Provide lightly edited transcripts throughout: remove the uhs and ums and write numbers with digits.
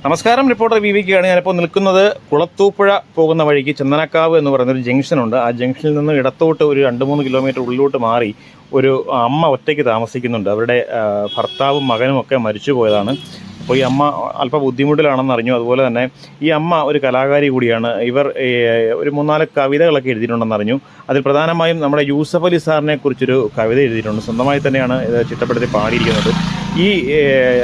നമസ്കാരം, റിപ്പോർട്ടർ വിവിക്കാണ്. ഞാനിപ്പോൾ നിൽക്കുന്നത് കുളത്തൂപ്പുഴ പോകുന്ന വഴിക്ക് ചന്ദനക്കാവ് എന്ന് പറയുന്നൊരു ജംഗ്ഷനുണ്ട്. ആ ജംഗ്ഷനിൽ നിന്ന് ഇടത്തോട്ട് ഒരു 2-3 കിലോമീറ്റർ ഉള്ളിലോട്ട് മാറി ഒരു അമ്മ ഒറ്റയ്ക്ക് താമസിക്കുന്നുണ്ട്. അവരുടെ ഭർത്താവും മകനും ഒക്കെ മരിച്ചു പോയതാണ്. അപ്പോൾ ഈ അമ്മ അല്പം ബുദ്ധിമുട്ടിലാണെന്ന് അറിഞ്ഞു. അതുപോലെ തന്നെ ഈ അമ്മ ഒരു കലാകാരി കൂടിയാണ്. ഇവർ ഒരു 3-4 കവിതകളൊക്കെ എഴുതിയിട്ടുണ്ടെന്ന് അറിഞ്ഞു. അതിൽ പ്രധാനമായും നമ്മുടെ യൂസഫ് അലി സാറിനെ കുറിച്ചൊരു കവിത എഴുതിയിട്ടുണ്ട്. സ്വന്തമായി തന്നെയാണ് ഇത് ചിട്ടപ്പെടുത്തി പാടിയിരിക്കുന്നത്. ഈ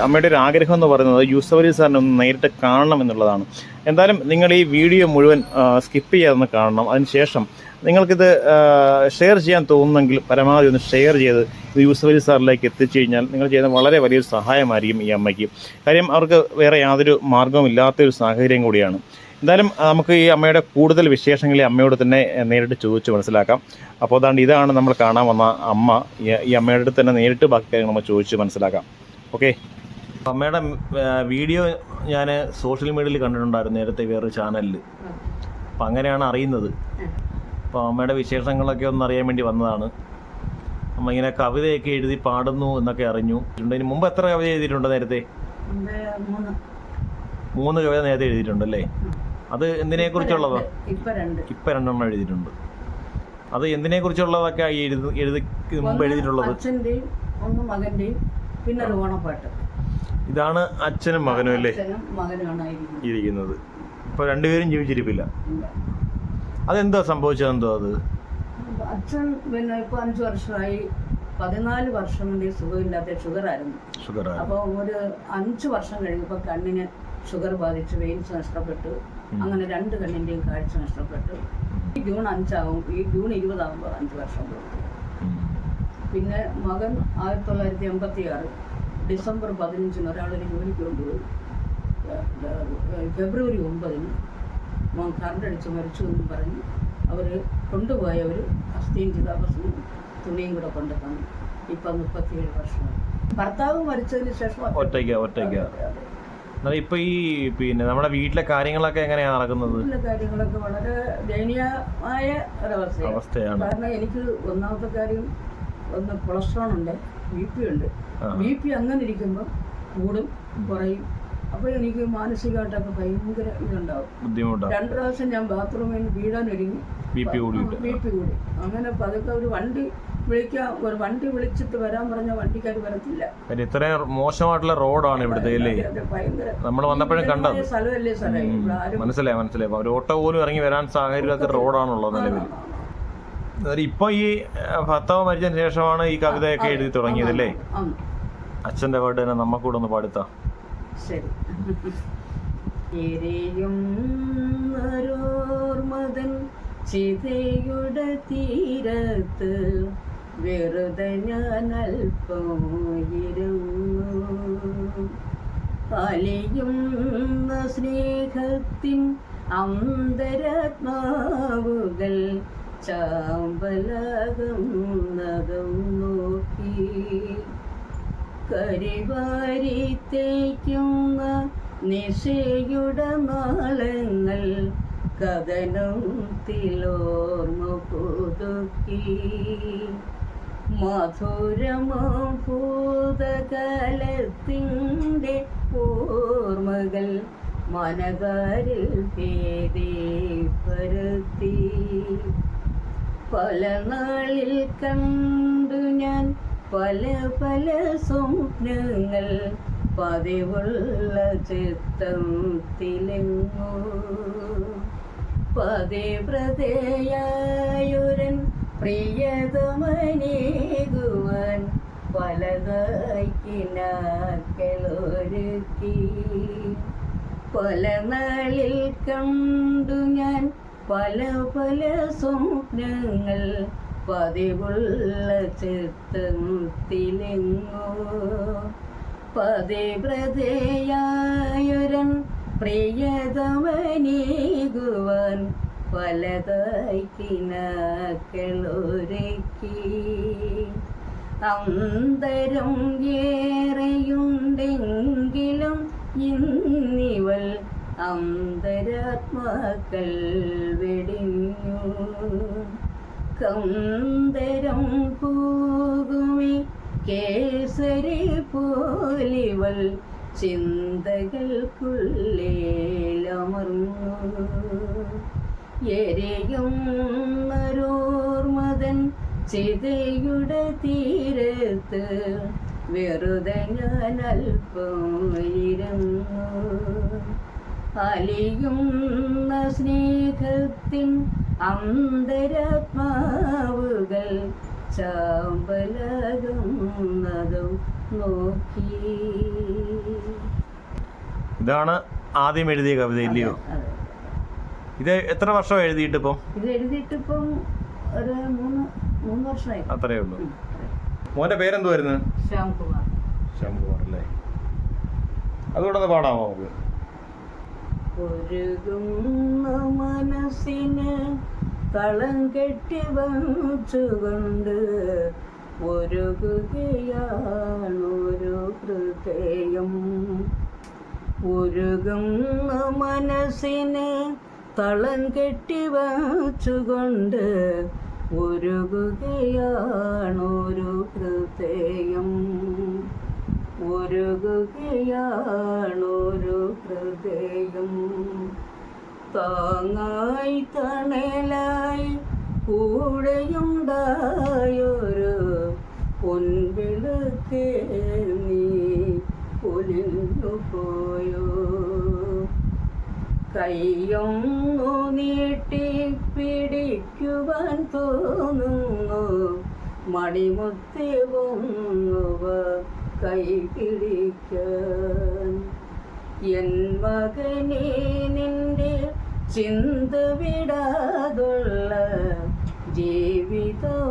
അമ്മയുടെ ഒരു ആഗ്രഹം എന്ന് പറയുന്നത് യൂസഫ് അലി സാറിനെ ഒന്ന് നേരിട്ട് കാണണം എന്നുള്ളതാണ്. എന്തായാലും നിങ്ങൾ ഈ വീഡിയോ മുഴുവൻ സ്കിപ്പ് ചെയ്യാതെ കാണണം. അതിനുശേഷം നിങ്ങൾക്കിത് ഷെയർ ചെയ്യാൻ തോന്നുന്നെങ്കിൽ പരമാവധി ഒന്ന് ഷെയർ ചെയ്ത് ഇത് യൂസഫ് അലി സാറിലേക്ക് എത്തിച്ചു കഴിഞ്ഞാൽ നിങ്ങൾ ചെയ്യുന്ന വളരെ വലിയൊരു സഹായമായിരിക്കും ഈ അമ്മയ്ക്ക്. കാര്യം അവർക്ക് വേറെ യാതൊരു മാർഗ്ഗവും ഇല്ലാത്തൊരു സാഹചര്യം കൂടിയാണ്. എന്തായാലും നമുക്ക് ഈ അമ്മയുടെ കൂടുതൽ വിശേഷങ്ങൾ ഈ അമ്മയോട് തന്നെ നേരിട്ട് ചോദിച്ച് മനസ്സിലാക്കാം. അപ്പോൾ ഇതാണ് നമ്മൾ കാണാൻ വന്ന അമ്മ. ഈ അമ്മയുടെ അടുത്ത് തന്നെ നേരിട്ട് ബാക്കി കാര്യങ്ങൾ നമ്മൾ ചോദിച്ച് മനസ്സിലാക്കാം. ഓക്കെ. അമ്മയുടെ വീഡിയോ ഞാൻ സോഷ്യൽ മീഡിയയിൽ കണ്ടിട്ടുണ്ടായിരുന്നു നേരത്തെ വേറൊരു ചാനലിൽ. അപ്പം അങ്ങനെയാണ് അറിയുന്നത്. അപ്പോൾ അമ്മയുടെ വിശേഷങ്ങളൊക്കെ ഒന്ന് അറിയാൻ വേണ്ടി വന്നതാണ്. അമ്മ ഇങ്ങനെ കവിതയൊക്കെ എഴുതി പാടുന്നു എന്നൊക്കെ അറിഞ്ഞു. ഇതിന് മുമ്പ് എത്ര കവിത എഴുതിയിട്ടുണ്ട് നേരത്തെ? 3 കവിത നേരത്തെ എഴുതിയിട്ടുണ്ടല്ലേ? അത് എന്തിനെ കുറിച്ചുള്ളതോ? ഇപ്പം 2 എണ്ണം എഴുതിയിട്ടുണ്ട്. അത് എന്തിനെ കുറിച്ചുള്ളതൊക്കെ മുമ്പ് എഴുതിയിട്ടുള്ളത്? ഇതാണ് അച്ഛനും മകനും അല്ലേ ഇരിക്കുന്നത്. ഇപ്പൊ രണ്ടുപേരും ജീവിച്ചിരിപ്പില്ല. അതെന്താ സംഭവിച്ചതെന്തോ? അത് അച്ഛൻ പിന്നെ ഇപ്പൊ 5 വർഷമായി. 14 വർഷം കൊണ്ട് സുഖമില്ലാത്ത ഷുഗറായിരുന്നു. അപ്പോൾ ഒരു 5 വർഷം കഴിഞ്ഞപ്പോൾ കണ്ണിന് ഷുഗർ ബാധിച്ച് വെയിൻസ് നഷ്ടപ്പെട്ടു. അങ്ങനെ 2 കണ്ണിന്റെയും കാഴ്ച നഷ്ടപ്പെട്ടു. ഈ ജൂൺ 5 ഈ ജൂൺ 20 ആകുമ്പോൾ 5 വർഷം കൊടുത്തു. പിന്നെ മകൻ 1986 ഡിസംബർ 15 ഒരാളൊരു ജോലിക്ക് കൊണ്ടുപോയി. ഫെബ്രുവരി 9 മോൻ കറണ്ടടിച്ച് മരിച്ചു എന്ന് പറഞ്ഞ് അവർ കൊണ്ടുപോയവർ അസ്ഥിയും ചിതാഭസ്മവും തുണിയും കൂടെ കൊണ്ടു തന്നു. ഇപ്പം 37 വർഷമായി. ഭർത്താവ് മരിച്ചതിന് ശേഷം ഒറ്റയ്ക്ക്. ഇപ്പൊ ഈ പിന്നെ നമ്മുടെ വീട്ടിലെ കാര്യങ്ങളൊക്കെ എങ്ങനെയാണ് നടക്കുന്നത്? വീട്ടിലെ കാര്യങ്ങളൊക്കെ വളരെ ദയനീയമായ ഒരവസ്ഥയാണ്. കാരണം എനിക്ക് ഒന്നാമത്തെ കാര്യം കൊളസ്ട്രോൾ ഉണ്ട്, BP ഉണ്ട്. BP അങ്ങനെ ഇരിക്കുമ്പോൾ കൂടും കുറയും. അപ്പോൾ എനിക്ക് മാനസികമായിട്ടൊക്കെ ഭയങ്കര ഇതുണ്ടാവും, ബുദ്ധിമുട്ടാണ്. 2 പ്രാവശ്യം ഞാൻ ബാത്റൂമിൽ വീഴാനൊരുങ്ങി BP കൂടി. അങ്ങനെ പതുക്കെ ഒരു വണ്ടി വിളിച്ചിട്ട് വരാൻ പറഞ്ഞ വണ്ടിക്കാർ വരത്തില്ല. ഇത്രയും മോശമായിട്ടുള്ള റോഡാണ് ഇവിടുത്തെ അല്ലേ? നമ്മൾ വന്നപ്പോഴും കണ്ടത് സ്ഥലമല്ലേ സാറേ. മനസ്സിലായി. ഒരു ഓട്ടോ പോലും ഇറങ്ങി വരാൻ സാഹചര്യമില്ലാത്ത റോഡാണുള്ളത് നിലവിൽ. ഇപ്പൊ ഈ ഭർത്താവ് മരിച്ചതിന് ശേഷമാണ് ഈ കവിതയൊക്കെ എഴുതി തുടങ്ങിയത് അല്ലേ? അച്ഛന്റെ പാട്ട് തന്നെ നമ്മക്കൂടെ ഒന്ന് പാടുത്താ. ശരി. ചിതയുടെ തീരത്ത് വെറുതെ ഞാൻ അല്പം ഇരുന്നു. അലിയുന്ന സ്നേഹത്തിൻ അന്തരാത്മാവുകൾ ചാമ്പലകുന്നതും നോക്കി കരിവാരി തേക്കുന്ന നിശയുടെ നാളങ്ങൾ കഥനത്തിലോർമ്മ പുതുക്കി. മധുരമാം ഭൂതകാലത്തിൻ്റെ ഓർമ്മകൾ മനകാരിൽ ഭേദി പരത്തി. പല നാളിൽ കണ്ടു ഞാൻ പല സ്വപ്നങ്ങൾ പതിവുള്ള ചിത്തത്തിലെങ്ങോ. പതിവ്രതയായൊരൻ പ്രിയതമനേകുവാൻ പലതായി കിനാക്കളൊരുക്കി. പല നാളിൽ കണ്ടു ഞാൻ പല സ്വപ്നങ്ങൾ പതിവുള്ള ചിത്തത്തിലെങ്ങോ. പതിവ്രതയായൊരൻ പ്രിയതമനേകുവാൻ പലതായി കിനാക്കളൊരുക്കി. അന്തരം ഏറെയുണ്ടെങ്കിലും ഇന്നിവൾ അന്തരാത്മാക്കൾ വെടിഞ്ഞു. കന്തരം പോകുമേ കേസരി പോലിവൾ ചിന്തകൾക്കുള്ളിൽ എരിയും മരോർമതൻ ചിതയുടെ തീരത്ത് വെറുതെ ഞാൻ അല്പം ഇരുന്നു. അലിയുന്ന സ്നേഹത്തിൻ അന്തരാത്മാവുകൾ ചാമ്പലകുന്നതും നോക്കി. ഇതാണ് ആദ്യം എഴുതിയ കവിത ഇല്ലയോ? ഇത് എത്ര വർഷം എഴുതിയിട്ടിപ്പം? ഇത് എഴുതിയിട്ടിപ്പം ഒരു മൂന്ന് വർഷമായി. അത്രയേ ഉള്ളൂ. മോന്റെ പേരെന്തുവായിരുന്നു? ശ്യാംകുമാർ. ശ്യാംകുമാർ അല്ലേ? അതുകൂടെ ഒന്ന് പാടാമോ നമുക്ക്? ഒരുകുന്ന മനസ്സിന് കളം കെട്ടി വച്ചുകൊണ്ട് ഒരുകുകയാണൊരു ഹൃദയം. ഒരുകുന്ന മനസ്സിന് തളം കെട്ടി വച്ചുകൊണ്ട് ഒരുകുകയാണൊരു ഹൃദയം. ഒരുകുകയാണൊരു ഹൃദയം. താങ്ങായി തണലായി കൂടെയുണ്ടായൊരു പൊൻവിളക്കേ നീ പൊലിഞ്ഞു പോയോ. കൈയൊന്നു നീട്ടി പിടിക്കുവാൻ തോന്നുന്നു, മണിമുത്തേവൊന്നുവ കൈ പിടിക്കാൻ. എൻ മകനെ നിന്റെ ചിന്ത വിടാതുള്ള ജീവിതമാണെൻ്റെ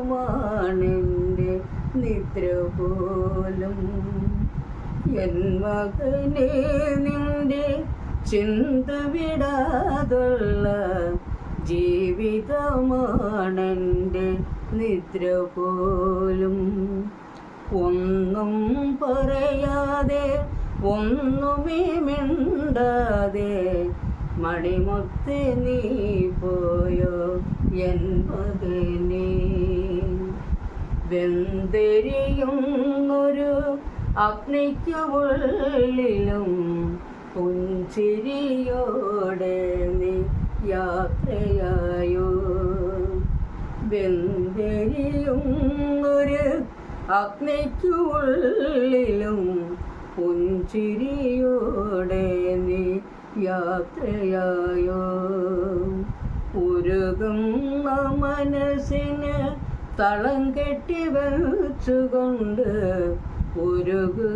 നിദ്ര പോലും. എൻ മകനെ നിന്റെ ചിന്ത വിടാതുള്ള ജീവിതമാണെൻ്റെ നിദ്ര പോലും. ഒന്നും പറയാതെ ഒന്നുമേ മിണ്ടാതെ മണിമുത്ത് നീ പോയോ എൻ മകനേ. വെന്തെരിയുന്നൊരു അഗ്നിക്കു ഉള്ളിലും പുഞ്ചിരിയോടെ നീ യാത്രയായോ. വെന്തെരിയുന്നൊരു അഗ്നിക്കു ഉള്ളിലും പുഞ്ചിരിയോടെ നീ യാത്രയായോ. ഉരുകുന്ന മനസ്സിന് തളം കെട്ടി വെച്ചുകൊണ്ട് ഉരുകുകയാണൊരു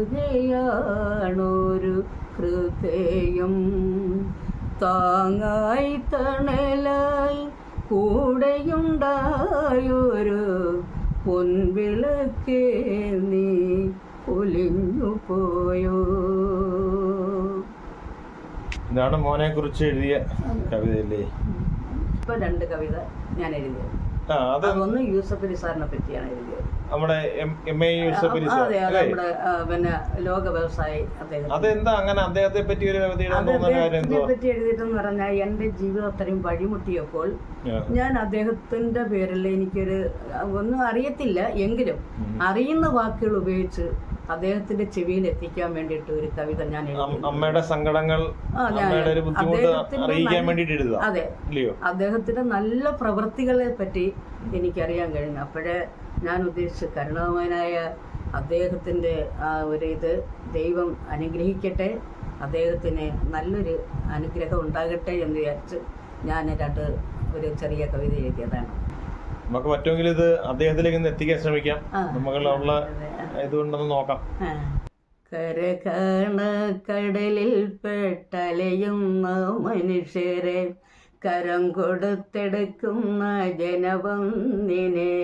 ഹൃദയം. താങ്ങായി തണലായി കൂടെയുണ്ടായൊരു പൊൻവിളക്കേ നീ പൊലിഞ്ഞു പോയോ. ഇതാണ് മോനെ കുറിച്ച് എഴുതിയ കവിതയല്ലേ? ഇപ്പൊ 2 കവിത ഞാൻ എഴുതിയത്. അതൊന്ന് യൂസഫ് അലി സാറിനെ പറ്റിയാണ് എഴുതിയത്. നമ്മുടെ എം.എ. യൂസഫ് അലി സാർ, നമ്മുടെ പിന്നെ ലോക വ്യവസായി. അതെന്താ അങ്ങനെ അദ്ദേഹത്തെ പറ്റി ഒരു കവിത പറ്റി എഴുതിയിട്ടെന്ന് പറഞ്ഞാൽ, എന്റെ ജീവിതം അത്രയും വഴിമുട്ടിയപ്പോൾ ഞാൻ അദ്ദേഹത്തിന്റെ പേരിൽ എനിക്കൊരു ഒന്നും അറിയത്തില്ല എങ്കിലും അറിയുന്ന വാക്കുകൾ ഉപയോഗിച്ച് അദ്ദേഹത്തിന്റെ ചെവിയിൽ എത്തിക്കാൻ വേണ്ടിയിട്ട് ഒരു കവിത ഞാൻ എഴുതി. അമ്മയുടെ സങ്കടങ്ങൾ, അതെ, അദ്ദേഹത്തിന്റെ നല്ല പ്രവൃത്തികളെ പറ്റി എനിക്കറിയാൻ കഴിഞ്ഞു. അപ്പോഴേ ഞാൻ ഉദ്ദേശിച്ചു കരുണാമയനായ അദ്ദേഹത്തിന്റെ ഒരു ഇത് ദൈവം അനുഗ്രഹിക്കട്ടെ, അദ്ദേഹത്തിന് നല്ലൊരു അനുഗ്രഹം ഉണ്ടാകട്ടെ എന്ന് വിചാരിച്ച് ഞാൻ ഒരു ചെറിയ കവിത എഴുതിയതാണ്. നമുക്ക് പറ്റുമെങ്കിൽ ഇത് അദ്ദേഹത്തിലേക്ക് എത്തിക്കാൻ ശ്രമിക്കാം. നമുക്കുള്ള ഇതുകൊണ്ടൊന്ന് നോക്കാം. കരകാണ കടലിൽ പെട്ടലയുന്ന മനുഷ്യരെ കരം കൊടുത്തെടുക്കുന്ന ജനവന്നിനെ.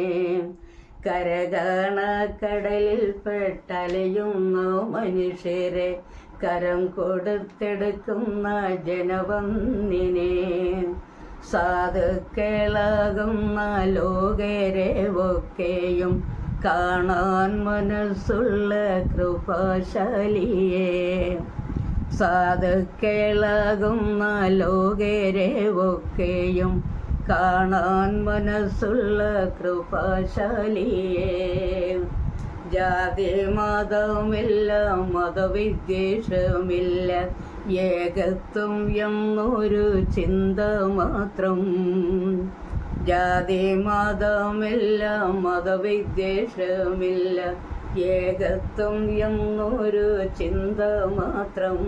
കരകാണ കടലിൽ പെട്ടലയുന്ന മനുഷ്യരെ കരം കൊടുത്തെടുക്കുന്ന ജനവന്നിനെ. സാധുക്കളാകുന്ന ലോകരെ ഒക്കെയും കാണാൻ മനസ്സുള്ള കൃപാശാലിയെ. സാധുക്കളാകുന്ന ലോകരെ ഒക്കെയും കാണാൻ മനസ്സുള്ള കൃപാശാലിയെ. ജാതി മതമില്ല, മതവിദ്വേഷമില്ല, ഏകത്വം എന്നൊരു ചിന്ത മാത്രം. ജാതി മതമില്ല, മതവിദ്വേഷമില്ല, ഏകത്വം എന്നൊരു ചിന്ത മാത്രം.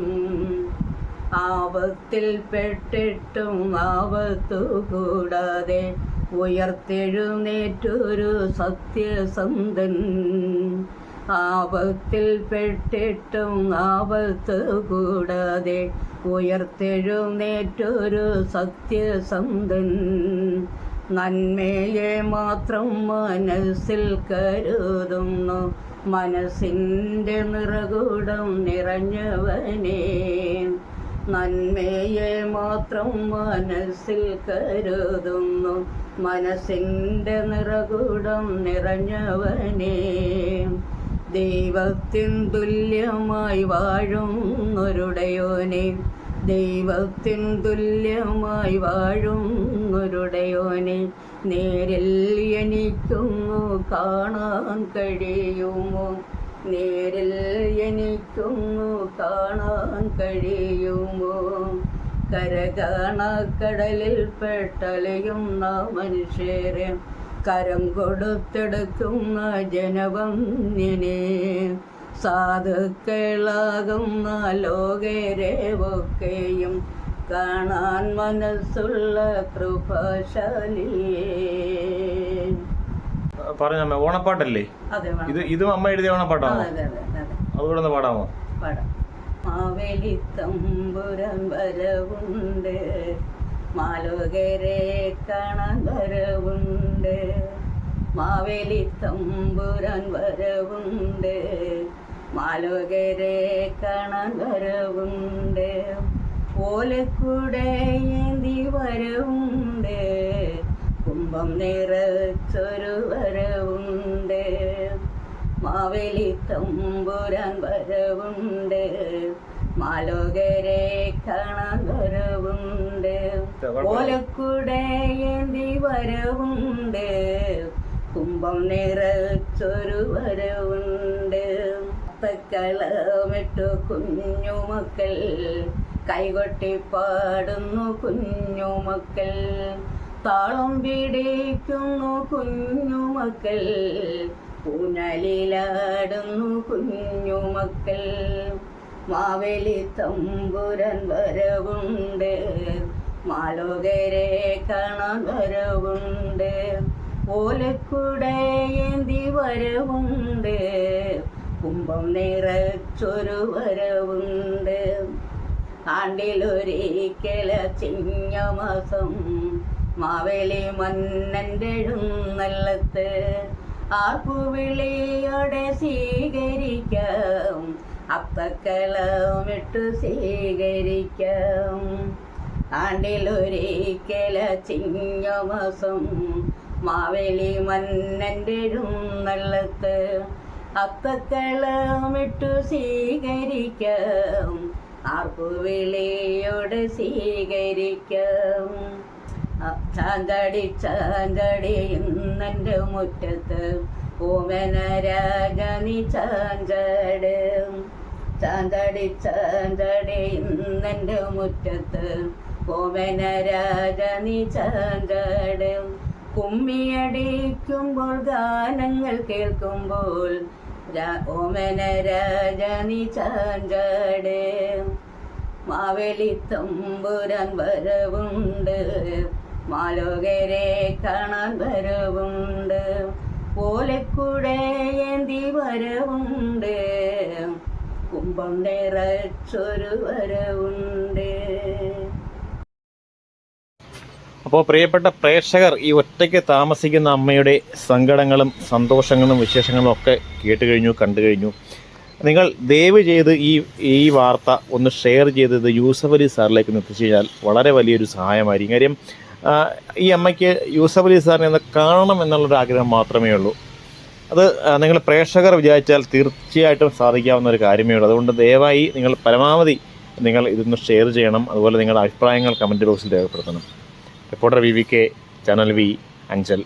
ആപത്തിൽ പെട്ടിട്ടും ആപത്തു കൂടാതെ ഉയർത്തെഴുന്നേറ്റൊരു സത്യസന്ധൻ. ആപത്തിൽ പെട്ടിട്ടും ആപത്തു കൂടാതെ ഉയർത്തെഴുന്നേറ്റൊരു സത്യസന്ധൻ. നന്മയെ മാത്രം മനസ്സിൽ കരുതുന്നു, മനസ്സിൻ്റെ നിറകുടം നിറഞ്ഞവനേ. നന്മയെ മാത്രം മനസ്സിൽ കരുതുന്നു, മനസ്സിൻ്റെ നിറകുടം നിറഞ്ഞവനേ. ദൈവത്തിൻ തുല്യമായി വാഴുന്നൊരുടയോനെ, ദൈവത്തിൻ തുല്യമായി വാഴുന്നൊരുടയോനെ, നേരിൽ എനിക്കൊന്നു കാണാൻ കഴിയുമോ? നേരിൽ എനിക്കൊന്നു കാണാൻ കഴിയുമോ? കരകാണക്കടലിൽ പെട്ടലയുന്ന മനുഷ്യരെ, കരം കൊടുത്തെടുക്കുന്ന ജനവന്യനെ, സാധുക്കളാകുന്ന ലോകരെ ഒക്കെയും കാണാൻ മനസ്സുള്ള കൃപാശാലിയേ. പറഞ്ഞ ഓണപ്പാട്ടല്ലേ ഇത്? ഇതും അമ്മ എഴുതിയ ഓണപ്പാട്ടാണോ? അതുകൂടെ ഒന്ന് പാടാമോ? പാടാം. മാവേലി തമ്പുരാൻ വരവുണ്ട്, മാലോകരെ കാണാൻ വരവുണ്ട്. മാവേലി തമ്പുരാൻ വരവുണ്ട്, മാലോകരെ കാണാൻ വരവുണ്ട്. ഓലക്കൂടെ ഏന്തി വരവുണ്ട്, കുംഭം നിറച്ചൊരു വരവുണ്ട്. മാവേലി തമ്പുരാൻ വരവുണ്ട്, മാലോകരെ കാണാൻ വരവുണ്ട്. ഓലക്കൂടെ ഏന്തി വരവുണ്ട്, കുംഭം നിറച്ചൊരു വരവുണ്ട്. കളമിട്ടു കുഞ്ഞുമക്കൾ കൈകൊട്ടി പാടുന്നു, കുഞ്ഞുമക്കൾ താളം പിടിക്കുന്നു, കുഞ്ഞുമക്കൾ ഊഞ്ഞാലിലാടുന്നു, കുഞ്ഞുമക്കൾ. മാവേലി തമ്പുരാൻ വരവുണ്ട്, മാലോകരെ കാണാൻ വരവുണ്ട്. ഓലക്കൂടെ ഏന്തി വരവുണ്ട്, കുംഭം നിറച്ചൊരു വരവുണ്ട്. ആണ്ടിലൊരിക്കല ചിങ്ങമാസം മാവേലി മന്നൻ്റെ എഴുന്നള്ളത്ത്, ആർപ്പുവിളിയോടെ സ്വീകരിക്കാം, അത്തക്കളമിട്ടു സ്വീകരിക്കാം. ആണ്ടിലൊരിക്കല ചിങ്ങമാസം മാവേലി മന്നൻ്റെ എഴുന്നള്ളത്ത്, അത്തക്കളമിട്ടു സ്വീകരിക്കാം, ആർപ്പുവിളിയോടെ സ്വീകരിക്കാം. ചാഞ്ചാടി ചാഞ്ചാടി ഇന്നെൻ്റെ മുറ്റത്ത്, ഓമന രാജ നീ ചാഞ്ചാട്. ചാഞ്ചാടി ചാഞ്ചാടി ഇന്നെൻ്റെ മുറ്റത്ത്, ഓമന രാജ നീ ചാഞ്ചാട്. കുമ്മിയടിക്കുമ്പോൾ ഗാനങ്ങൾ കേൾക്കുമ്പോൾ, ഓമന രാജ നീ ചാഞ്ചാട്. മാവേലി തമ്പുരാൻ വരവുണ്ട്, മാലോകരെ കാണാൻ വരവുണ്ട്. ഓലക്കൂടെ ഏന്തി വരവുണ്ട്, കുംഭം നിറച്ചൊരു വരവുണ്ട്. അപ്പോൾ പ്രിയപ്പെട്ട പ്രേക്ഷകർ, ഈ ഒറ്റയ്ക്ക് താമസിക്കുന്ന അമ്മയുടെ സങ്കടങ്ങളും സന്തോഷങ്ങളും വിശേഷങ്ങളും ഒക്കെ കേട്ട് കഴിഞ്ഞു, കണ്ടു കഴിഞ്ഞു. നിങ്ങൾ ദയവ് ചെയ്ത് ഈ വാർത്ത ഒന്ന് ഷെയർ ചെയ്തത് യൂസഫ് അലി സാറിലേക്ക് എത്തിച്ചു കഴിഞ്ഞാൽ വളരെ വലിയൊരു സഹായമായിരിക്കും. കാര്യം ഈ അമ്മയ്ക്ക് യൂസഫ് അലി സാറിനെ ഒന്ന് കാണണം എന്നുള്ളൊരു ആഗ്രഹം മാത്രമേ ഉള്ളൂ. അത് നിങ്ങൾ പ്രേക്ഷകർ വിചാരിച്ചാൽ തീർച്ചയായിട്ടും സാധിക്കാവുന്ന ഒരു കാര്യമേ ഉള്ളൂ. അതുകൊണ്ട് ദയവായി നിങ്ങൾ പരമാവധി നിങ്ങൾ ഇതൊന്ന് ഷെയർ ചെയ്യണം. അതുപോലെ നിങ്ങളുടെ അഭിപ്രായങ്ങൾ കമൻറ്റ് ബോക്സിൽ രേഖപ്പെടുത്തണം. Reporter VVK, channel V, Anchal.